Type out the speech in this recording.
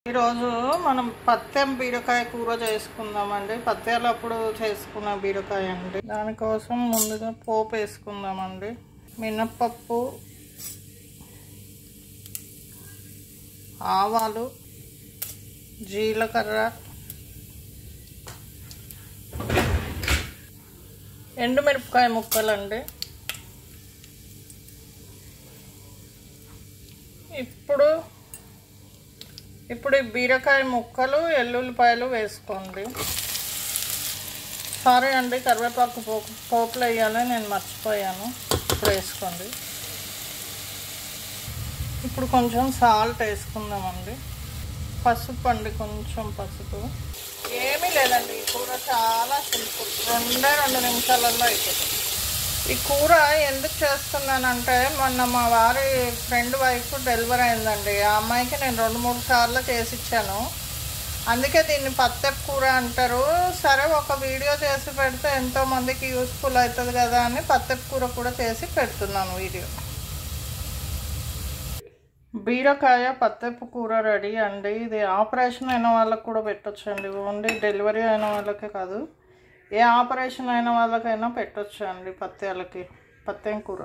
ఈరోజు మనం పత్తెం బీరకాయ కూర చేసుకుందామండి. పత్తేలప్పుడు చేసుకున్న బీరకాయ అండి. దానికోసం ముందుగా పోపు వేసుకుందామండి. మినప్పప్పు, ఆవాలు, జీలకర్ర, ఎండుమిరపకాయ ముక్కలండి. ఇప్పుడు ఈ బీరకాయ ముక్కలు, ఎల్లుల్లిపాయలు వేసుకోండి. సారీ అండి, కరివేపాకు పోపులు వేయాలి, నేను మర్చిపోయాను. ఇప్పుడు వేసుకోండి. ఇప్పుడు కొంచెం సాల్ట్ వేసుకుందామండి. పసుపు అండి, కొంచెం పసుపు. ఏమీ లేదండి, ఈ కూర చాలా సింపుల్. 2 నిమిషాలలో అయిపోతుంది. ఈ కూర ఎందుకు చేస్తున్నానంటే, మొన్న మా వారి ఫ్రెండ్ వైఫ్ డెలివరీ అయిందండి. ఆ అమ్మాయికి నేను 2-3 సార్లు చేసి ఇచ్చాను. అందుకే దీన్ని పత్తెపు కూర అంటారు. సరే, ఒక వీడియో చేసి పెడితే ఎంతోమందికి యూస్ఫుల్ అవుతుంది కదా అని పత్తెపు కూర కూడా చేసి పెడుతున్నాను వీడియో. బీరకాయ పత్తెపు కూర రెడీ అండి. ఇది ఆపరేషన్ అయిన వాళ్ళకి కూడా పెట్టొచ్చండి. ఓన్లీ డెలివరీ అయిన వాళ్ళకే కాదు, ఏ ఆపరేషన్ అయిన వాళ్ళకైనా పెట్టొచ్చు అండి. పత్తేం కూర.